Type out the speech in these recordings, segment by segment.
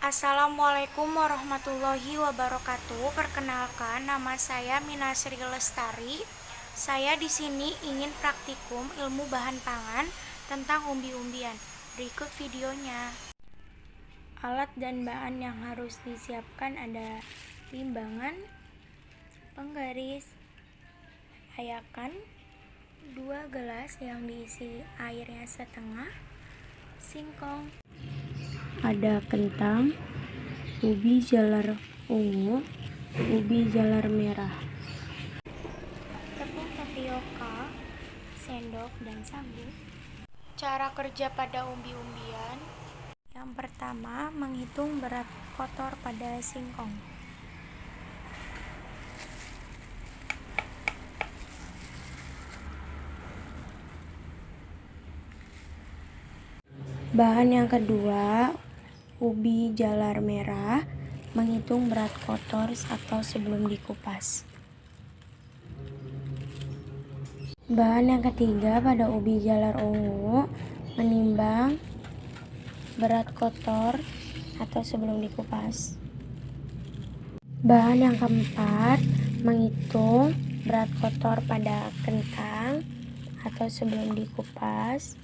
Assalamualaikum warahmatullahi wabarakatuh. Perkenalkan, nama saya Minasri Lestari. Saya di sini ingin praktikum ilmu bahan pangan tentang umbi-umbian. Berikut videonya. Alat dan bahan yang harus disiapkan ada timbangan, penggaris, ayakan, 2 gelas yang diisi airnya setengah, singkong, ada kentang, ubi jalar ungu, ubi jalar merah, tepung tapioka, sendok, dan sagu. Cara kerja pada umbi-umbian. Yang pertama, menghitung berat kotor pada singkong. Bahan yang kedua, ubi jalar merah, menghitung berat kotor atau sebelum dikupas. Bahan yang ketiga, pada ubi jalar ungu, menimbang berat kotor atau sebelum dikupas. Bahan yang keempat, menghitung berat kotor pada kentang atau sebelum dikupas.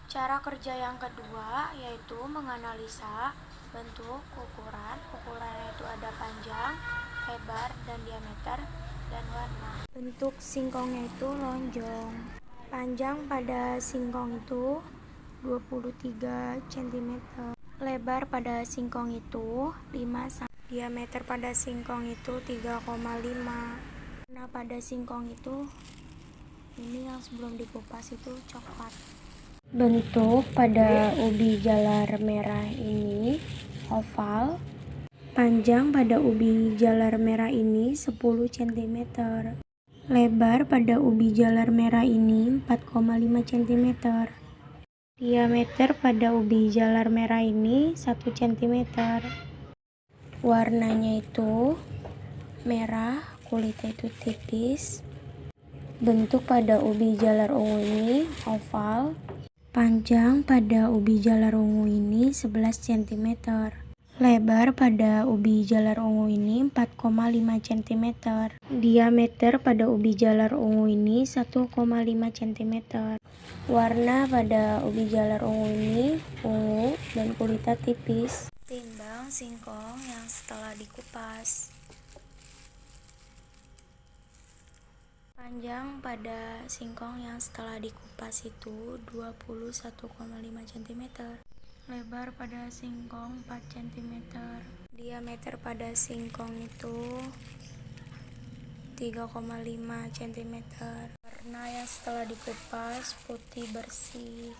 Cara kerja yang kedua yaitu menganalisa bentuk, ukuran. Ukurannya itu ada panjang, lebar, dan diameter, dan warna. Bentuk singkongnya itu lonjong. Panjang pada singkong itu 23 cm. Lebar pada singkong itu 5 cm. Diameter pada singkong itu 3,5. Warna pada singkong itu ini yang sebelum dikupas itu coklat. Bentuk pada ubi jalar merah ini oval. Panjang pada ubi jalar merah ini 10 cm. Lebar pada ubi jalar merah ini 4,5 cm. Diameter pada ubi jalar merah ini 1 cm. Warnanya itu merah, kulitnya itu tipis. Bentuk pada ubi jalar ungu ini oval. Panjang pada ubi jalar ungu ini 11 cm. Lebar pada ubi jalar ungu ini 4,5 cm. Diameter pada ubi jalar ungu ini 1,5 cm. Warna pada ubi jalar ungu ini ungu dan kulitnya tipis. Timbang singkong yang setelah dikupas. Panjang pada singkong yang setelah dikupas itu 21,5 cm. Lebar pada singkong 4 cm. Diameter pada singkong itu 3,5 cm. Warna yang setelah dikupas putih bersih.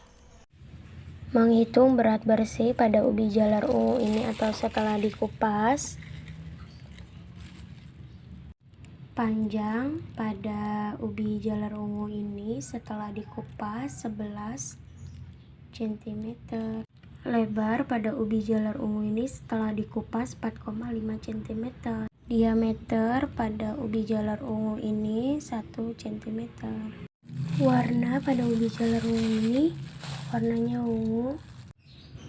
Menghitung berat bersih pada ubi jalar ungu ini atau setelah dikupas. Panjang pada ubi jalar ungu ini setelah dikupas 11 cm. Lebar pada ubi jalar ungu ini setelah dikupas 4,5 cm. Diameter pada ubi jalar ungu ini 1 cm. Warna pada ubi jalar ungu ini warnanya ungu.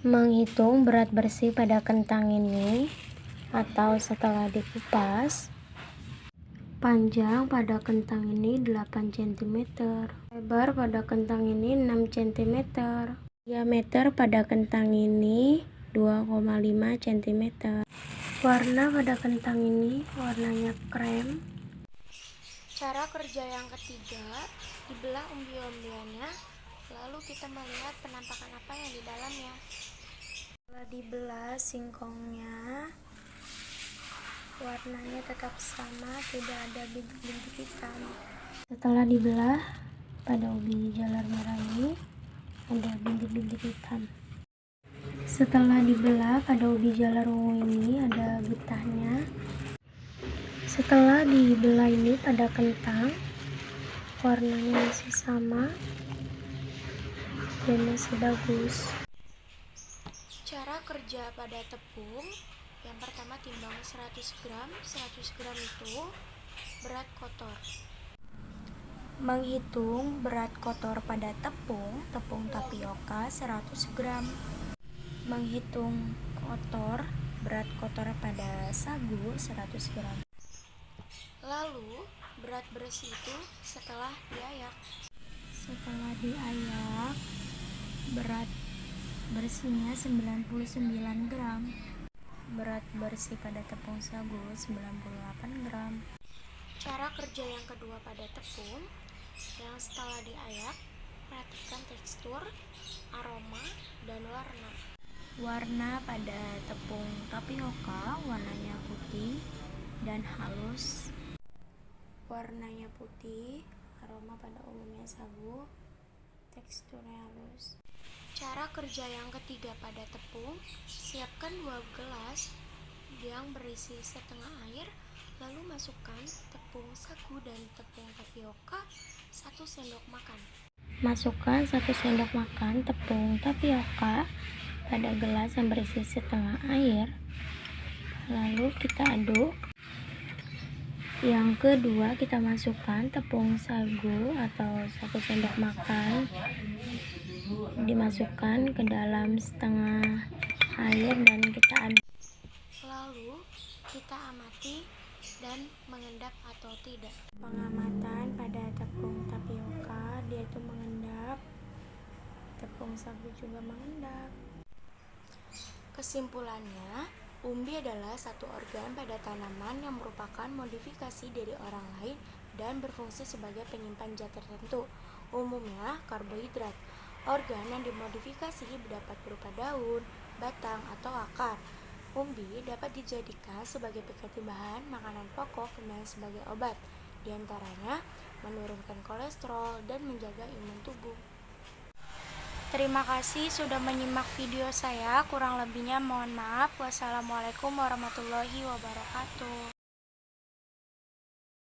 Menghitung berat bersih pada kentang ini atau setelah dikupas. Panjang pada kentang ini 8 cm. Lebar pada kentang ini 6 cm. Diameter pada kentang ini 2,5 cm. Warna pada kentang ini warnanya krem. Cara kerja yang ketiga, dibelah umbi-umbiannya, lalu kita melihat penampakan apa yang di dalamnya. Setelah dibelah singkongnya, warnanya tetap sama, tidak ada bintik-bintik hitam. Setelah dibelah, pada ubi jalar merah ini ada bintik-bintik hitam. Setelah dibelah, pada ubi jalar ungu ini ada getahnya. Setelah dibelah ini pada kentang, warnanya masih sama dan masih bagus. Cara kerja pada tepung. Yang pertama, timbang 100 gram. 100 gram itu berat kotor. Menghitung berat kotor pada tepung tapioka 100 gram. Menghitung berat kotor pada sagu 100 gram. Lalu berat bersih itu setelah diayak. Setelah diayak, berat bersihnya 99 gram. Berat bersih pada tepung sagu 98 gram. Cara kerja yang kedua pada tepung yang setelah diayak, perhatikan tekstur, aroma, dan warna. Warna pada tepung tapioka warnanya putih dan halus. Warnanya putih, aroma pada umumnya sagu, teksturnya halus. Cara kerja yang ketiga pada tepung, siapkan 2 gelas yang berisi setengah air, lalu masukkan tepung sagu dan tepung tapioka 1 sendok makan. Masukkan 1 sendok makan tepung tapioka pada gelas yang berisi setengah air, lalu kita aduk. Yang kedua, kita masukkan tepung sagu atau 1 sendok makan, dimasukkan ke dalam setengah air dan kita aduk. Lalu kita amati dan mengendap atau tidak. Pengamatan pada tepung tapioka, dia itu mengendap, tepung sagu juga mengendap. Kesimpulannya, umbi adalah satu organ pada tanaman yang merupakan modifikasi dari orang lain dan berfungsi sebagai penyimpan zat tertentu, umumnya karbohidrat. Organ yang dimodifikasi dapat berupa daun, batang, atau akar. Umbi dapat dijadikan sebagai pengganti bahan makanan pokok dan sebagai obat, diantaranya menurunkan kolesterol dan menjaga imun tubuh. Terima kasih sudah menyimak video saya, kurang lebihnya mohon maaf. Wassalamualaikum warahmatullahi wabarakatuh.